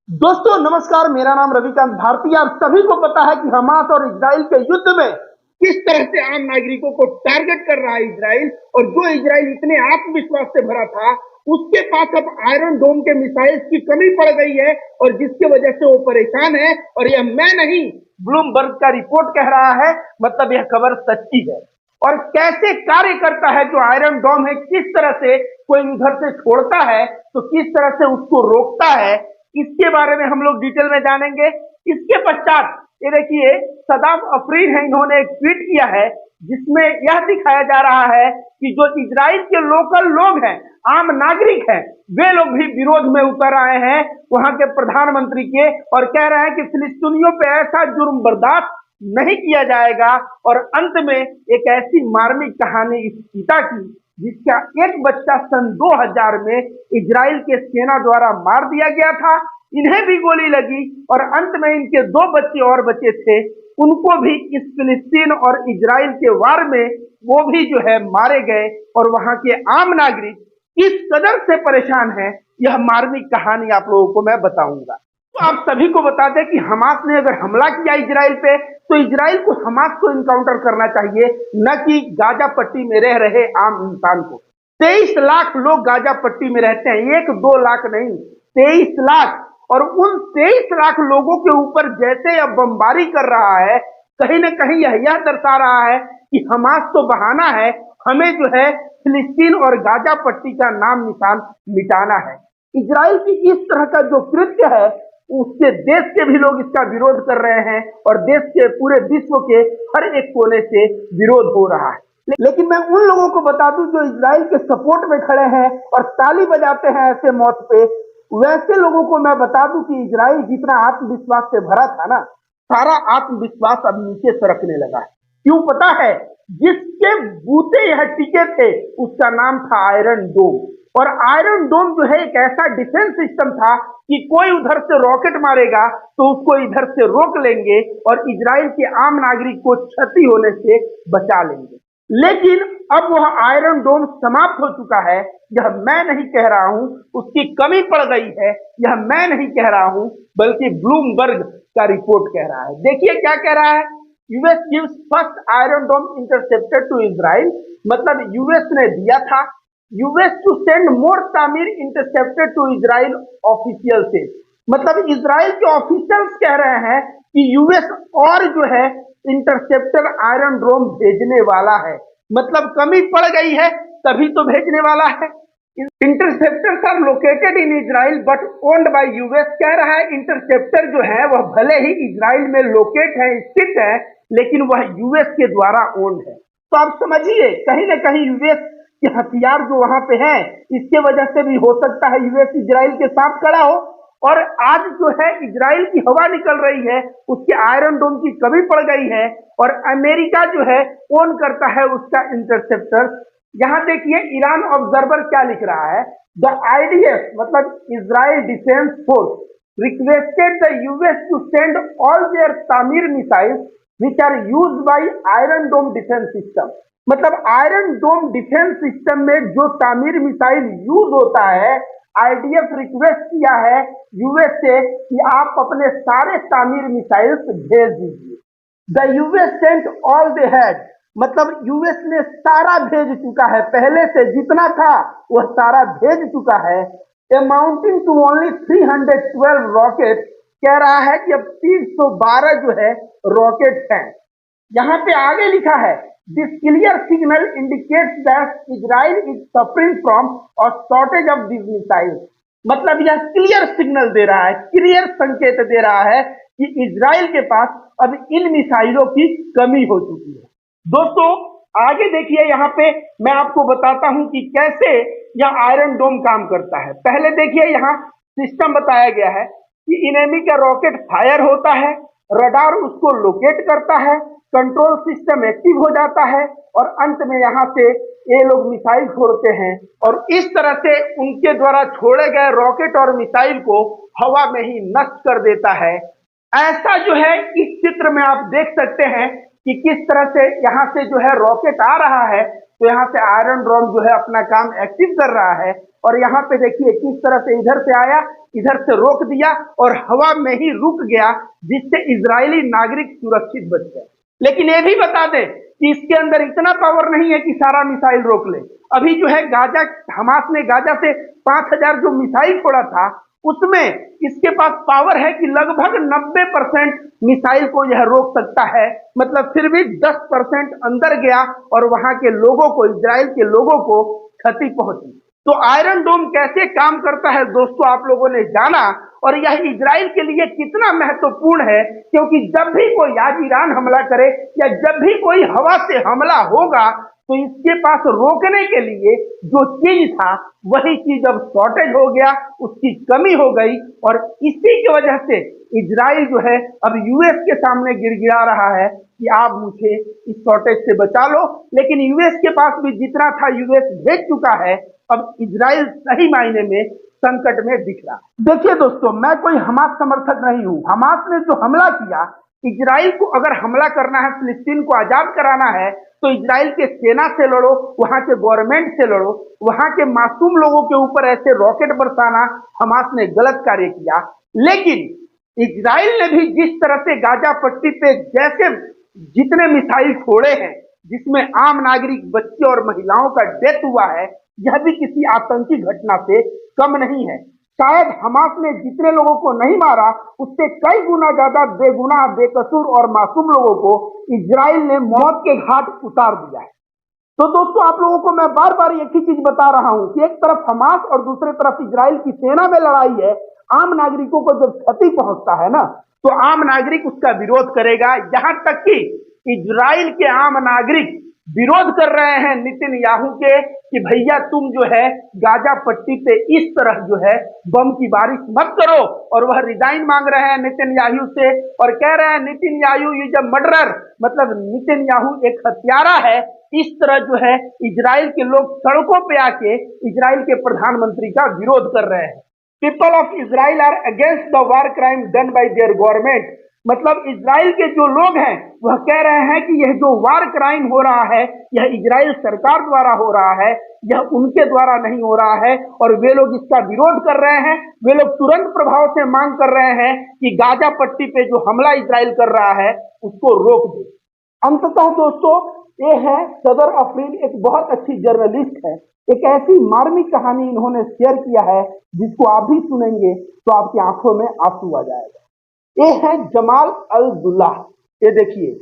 दोस्तों नमस्कार, मेरा नाम रविकांत भारती। आप सभी को पता है कि हमास और इजराइल के युद्ध में किस तरह से आम नागरिकों को टारगेट कर रहा है इजराइल। और जो इजराइल इतने आत्मविश्वास से भरा था, उसके पास अब आयरन डोम के मिसाइल्स की कमी पड़ गई है और जिसकी वजह से वो परेशान है। और यह मैं नहीं, ब्लूमबर्ग का रिपोर्ट कह रहा है, मतलब यह खबर सच्ची है। और कैसे कार्य करता है जो आयरन डोम है, किस तरह से कोई उधर से छोड़ता है तो किस तरह से उसको रोकता है, इसके बारे में हम लोग डिटेल में जानेंगे। इसके पश्चात ये देखिए, सदाम अफरीन है, इन्होंने एक ट्वीट किया है जिसमें यह दिखाया जा रहा है कि जो इजराइल के लोकल लोग हैं, आम नागरिक हैं, वे लोग भी विरोध में उतर आए हैं वहां के प्रधानमंत्री के, और कह रहे हैं कि फिलिस्तीनियों पे ऐसा जुर्म बर्दाश्त नहीं किया जाएगा। और अंत में एक ऐसी मार्मिक कहानी इस पिता की, जिसका एक बच्चा सन 2000 में इजराइल के सेना द्वारा मार दिया गया था, इन्हें भी गोली लगी और अंत में इनके 2 बच्चे और बचे थे, उनको भी इस फिलिस्तीन और इजराइल के वार में वो भी जो है मारे गए। और वहां के आम नागरिक किस कदर से परेशान है, यह मार्मिक कहानी आप लोगों को मैं बताऊंगा। तो आप सभी को बता दें कि हमास ने अगर हमला किया इजराइल पे, तो इजराइल को हमास को इनकाउंटर करना चाहिए, न कि गाजा पट्टी में रह रहे आम इंसान को। 23 लाख लोग गाजा पट्टी में रहते हैं, 1-2 लाख नहीं, 23 लाख। और उन 23 लाख लोगों के ऊपर जैसे यह बमबारी कर रहा है, कहीं ना कहीं यह दर्शा रहा है कि हमास तो बहाना है, हमें जो है फिलिस्तीन और गाजा पट्टी का नाम निशान मिटाना है। इजराइल की इस तरह का जो कृत्य है, उसके देश के भी लोग इसका विरोध कर रहे हैं और देश के पूरे विश्व के हर एक कोने से विरोध हो रहा है। लेकिन मैं उन लोगों को बता दूं जो इजराइल के सपोर्ट में खड़े हैं और ताली बजाते हैं ऐसे मौत पे, वैसे लोगों को मैं बता दूं कि इजराइल जितना आत्मविश्वास से भरा था ना, सारा आत्मविश्वास अब नीचे सरकने लगा है। क्यों पता है? जिसके बूते यह टिके थे उसका नाम था आयरन डोम। और आयरन डोम जो है एक ऐसा डिफेंस सिस्टम था कि कोई उधर से रॉकेट मारेगा तो उसको इधर से रोक लेंगे और इजराइल के आम नागरिक को क्षति होने से बचा लेंगे। लेकिन अब वह आयरन डोम समाप्त हो चुका है। यह मैं नहीं कह रहा हूं, उसकी कमी पड़ गई है, यह मैं नहीं कह रहा हूं, बल्कि ब्लूमबर्ग का रिपोर्ट कह रहा है। देखिए क्या कह रहा है। US gives first Iron Dome interceptor to Israel, मतलब यूएस ने दिया था। यूएस टू सेंड मोर तामीर इंटरसेप्टर टू इजराइल ऑफिशियल से, मतलब इजराइल के ऑफिशियल्स कह रहे हैं कि यूएस और जो है इंटरसेप्टर आयरन डोम भेजने वाला है। मतलब कमी पड़ गई है तभी तो भेजने वाला है। Interceptors are located in Israel but owned by US, कह रहा है इंटरसेप्टर जो है वह भले ही इजराइल में लोकेट है, स्थित है, लेकिन वह यूएस के द्वारा ओन्ड है। तो आप समझिए, कहीं ना कहीं यूएस के हथियार जो वहां पे हैं, इसके वजह से भी हो सकता है यूएस इजराइल के साथ खड़ा हो। और आज जो है इजराइल की हवा निकल रही है, उसके आयरन डोम की कमी पड़ गई है और अमेरिका जो है ओन करता है उसका इंटरसेप्टर। यहां देखिए ईरान ऑब्जर्वर क्या लिख रहा है। द आईडीएफ मतलब Israel defence force requested the US to send all their Tamir missiles which are used by iron dome defence system, मतलब आयरन डोम डिफेंस सिस्टम में जो तामीर मिसाइल यूज होता है, आईडीएफ रिक्वेस्ट किया है यूएस से कि आप अपने सारे तामीर मिसाइल्स भेज दीजिए। The US sent all they had, मतलब यूएस ने सारा भेज चुका है, पहले से जितना था वह सारा भेज चुका है। अमाउंटिंग टू ओनली 312 रॉकेट, कह रहा है कि अब 312 जो है रॉकेट हैं। यहां पे आगे लिखा है this clear signal indicates that Israel is suffering from a shortage of this missile, मतलब यह क्लियर सिग्नल दे रहा है, क्लियर संकेत दे रहा है कि इजराइल के पास अब इन मिसाइलों की कमी हो चुकी है। दोस्तों आगे देखिए, यहाँ पे मैं आपको बताता हूं कि कैसे यह आयरन डोम काम करता है। पहले देखिए यहाँ सिस्टम बताया गया है कि इनेमी का रॉकेट फायर होता है, रडार उसको लोकेट करता है, कंट्रोल सिस्टम एक्टिव हो जाता है और अंत में यहाँ से ये लोग मिसाइल छोड़ते हैं और इस तरह से उनके द्वारा छोड़े गए रॉकेट और मिसाइल को हवा में ही नष्ट कर देता है। ऐसा जो है इस चित्र में आप देख सकते हैं कि किस तरह से यहाँ से जो है रॉकेट आ रहा है, तो यहाँ से आयरन डोम जो है अपना काम एक्टिव कर रहा है, और यहाँ पे देखिए किस तरह से इधर से आया, इधर से रोक दिया और हवा में ही रुक गया, जिससे इजरायली नागरिक सुरक्षित बच गए। लेकिन ये भी बता दें कि इसके अंदर इतना पावर नहीं है कि सारा मिसाइल रोक ले। अभी जो है गाजा, हमास ने गाजा से 5000 जो मिसाइल छोड़ा था, उसमें इसके पास पावर है कि लगभग 90% मिसाइल को यह रोक सकता है। मतलब फिर भी 10% अंदर गया और वहां के लोगों को, इजराइल के लोगों को क्षति पहुंची। तो आयरन डोम कैसे काम करता है दोस्तों, आप लोगों ने जाना, और यह इजराइल के लिए कितना महत्वपूर्ण है, क्योंकि जब भी कोई, आज ईरान हमला करे या जब भी कोई हवा से हमला होगा, तो इसके पास रोकने के लिए जो चीज था वही चीज अब शॉर्टेज हो गया, उसकी कमी हो गई, और इसी की वजह से इजराइल जो है अब यूएस के सामने गिड़गिड़ा रहा है कि आप मुझे इस शॉर्टेज से बचा लो। लेकिन यूएस के पास भी जितना था यूएस भेज चुका है, अब इजराइल सही मायने में संकट में दिख रहा है। देखिए दोस्तों, मैं कोई हमास समर्थक नहीं हूं। हमास ने जो हमला किया, इजराइल को अगर हमला करना है, फिलिस्तीन को आजाद कराना है, तो इजराइल के सेना से लड़ो, वहां के गवर्नमेंट से लड़ो। वहां के मासूम लोगों के ऊपर ऐसे रॉकेट बरसाना हमास ने गलत कार्य किया। लेकिन इजराइल ने भी जिस तरह से गाजा पट्टी पे जैसे जितने मिसाइल छोड़े हैं, जिसमें आम नागरिक, बच्चे और महिलाओं का डेथ हुआ है, यह भी किसी आतंकी घटना से कम नहीं है। शायद हमास ने जितने लोगों को नहीं मारा, उससे कई गुना ज्यादा बेगुनाह, बेकसूर और मासूम लोगों को इजराइल ने मौत के घाट उतार दिया है। तो दोस्तों, आप लोगों को मैं बार बार एक ही चीज बता रहा हूं कि एक तरफ हमास और दूसरी तरफ इजराइल की सेना में लड़ाई है। आम नागरिकों को जब क्षति पहुंचता है ना, तो आम नागरिक उसका विरोध करेगा। यहां तक कि इजराइल के आम नागरिक विरोध कर रहे हैं नेतन्याहू के कि भैया तुम जो है गाजा पट्टी पे इस तरह जो है बम की बारिश मत करो, और वह रिजाइन मांग रहे हैं नेतन्याहू से, और कह रहे हैं नेतन्याहू इज अ मर्डरर, मतलब नेतन्याहू एक हत्यारा है। इस तरह जो है इजराइल के लोग सड़कों पे आके इजराइल के प्रधानमंत्री का विरोध कर रहे हैं। People of Israel are against the war crime done by their government, मतलब इजराइल के जो लोग हैं वह कह रहे हैं कि यह जो वार क्राइम हो रहा है, यह इजराइल सरकार द्वारा हो रहा है, यह उनके द्वारा नहीं हो रहा है, और वे लोग इसका विरोध कर रहे हैं। वे लोग तुरंत प्रभाव से मांग कर रहे हैं कि गाजा पट्टी पे जो हमला इजराइल कर रहा है उसको रोक दे। अंततः दोस्तों, ये है सदर अफरीन, एक बहुत अच्छी जर्नलिस्ट है। एक ऐसी मार्मिक कहानी इन्होंने शेयर किया है जिसको आप भी सुनेंगे तो आपकी आंखों में आंसू आ जाएगा। ये है जमाल अल-दुल्लाह। ये देखिए,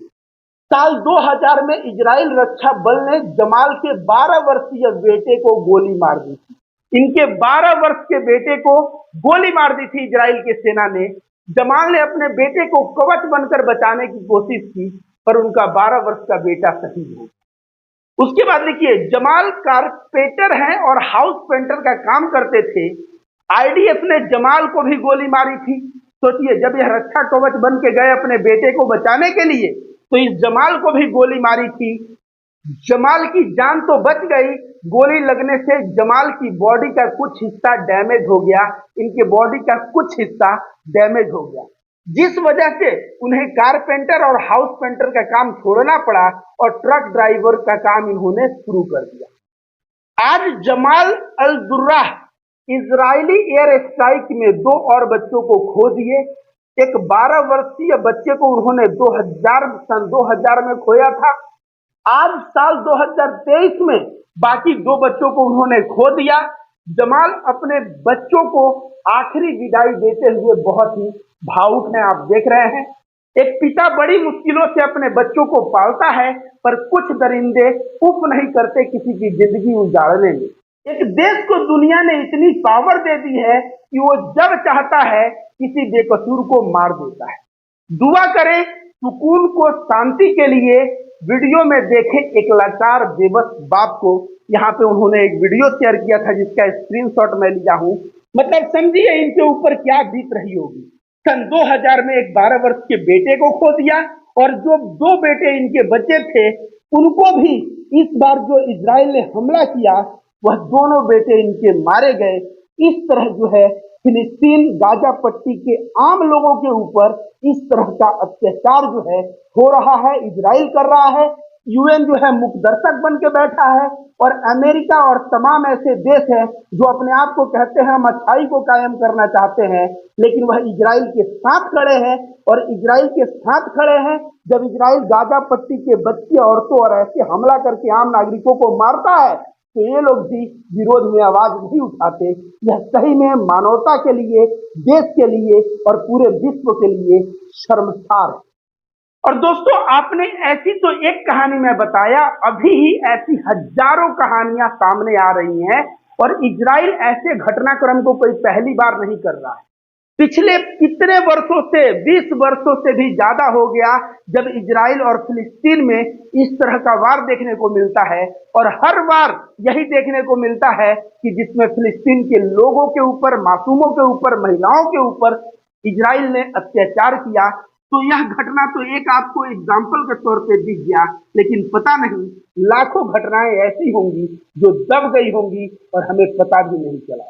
साल 2000 में इजराइल रक्षा बल ने जमाल के 12 वर्षीय बेटे को गोली मार दी थी। इनके 12 वर्ष के बेटे को गोली मार दी थी इजराइल के सेना ने। जमाल ने अपने बेटे को कवच बनकर बचाने की कोशिश की, पर उनका 12 वर्ष का बेटा शहीद हो गया। उसके बाद देखिए, जमाल कारपेंटर हैं और हाउस पेंटर का काम करते थे। आईडीएफ ने जमाल को भी गोली मारी थी। सोचिए, जब यह रक्षा कवच बन के गए अपने बेटे को बचाने के लिए, तो इस जमाल को भी गोली मारी थी। जमाल की जान तो बच गई, गोली लगने से जमाल की बॉडी का कुछ हिस्सा डैमेज हो गया, इनके बॉडी का कुछ हिस्सा डैमेज हो गया, जिस वजह से उन्हें कारपेंटर और हाउस पेंटर का काम छोड़ना पड़ा और ट्रक ड्राइवर का काम इन्होंने शुरू कर दिया। आज जमाल अल-दुर्राह इजरायली एयर स्ट्राइक में 2 और बच्चों को खो दिए। एक 12 वर्षीय बच्चे को उन्होंने सन 2000 में खोया था। आज साल 2023 में बाकी 2 बच्चों को उन्होंने खो दिया। जमाल अपने बच्चों को आखिरी विदाई देते हुए बहुत ही भावुक हैं, आप देख रहे हैं। एक पिता बड़ी मुश्किलों से अपने बच्चों को पालता है, पर कुछ दरिंदे उफ नहीं करते किसी की जिंदगी उजाड़ने में। एक देश को दुनिया ने इतनी पावर दे दी है कि वो जब चाहता है किसी बेकसूर को मार देता है। दुआ करें सुकून को, शांति के लिए। वीडियो में देखें एक लाचार बेबस बाप को। यहाँ पे उन्होंने एक वीडियो शेयर किया था जिसका स्क्रीनशॉट मैं लिया हूँ। मतलब समझिए इनके ऊपर क्या बीत रही होगी। सन 2000 में एक 12 वर्ष के बेटे को खो दिया, और जो 2 बेटे इनके बच्चे थे उनको भी इस बार जो इजराइल ने हमला किया, वह दोनों बेटे इनके मारे गए। इस तरह जो है फिलिस्तीन, गाजा पट्टी के आम लोगों के ऊपर इस तरह का अत्याचार जो है हो रहा है, इजराइल कर रहा है। यूएन जो है मुख्य दर्शक बन के बैठा है, और अमेरिका और तमाम ऐसे देश हैं जो अपने आप को कहते हैं हम अच्छाई को कायम करना चाहते हैं, लेकिन वह इजराइल के साथ खड़े हैं। और इजराइल के साथ खड़े हैं जब इजराइल गाजा पट्टी के बच्चे, औरतों और ऐसे हमला करके आम नागरिकों को मारता है, तो ये लोग भी विरोध में आवाज नहीं उठाते। यह सही में मानवता के लिए, देश के लिए और पूरे विश्व के लिए शर्मसार है। और दोस्तों, आपने ऐसी तो एक कहानी में बताया, अभी ही ऐसी हजारों कहानियां सामने आ रही हैं, और इजराइल ऐसे घटनाक्रम को कोई पहली बार नहीं कर रहा है। पिछले कितने वर्षों से, 20 वर्षों से भी ज्यादा हो गया जब इजराइल और फिलिस्तीन में इस तरह का वार देखने को मिलता है, और हर बार यही देखने को मिलता है कि जिसमें फिलिस्तीन के लोगों के ऊपर, मासूमों के ऊपर, महिलाओं के ऊपर इजराइल ने अत्याचार किया। तो यह घटना तो एक आपको एग्जाम्पल के तौर पे दिख गया, लेकिन पता नहीं लाखों घटनाएं ऐसी होंगी जो दब गई होंगी और हमें पता भी नहीं चला।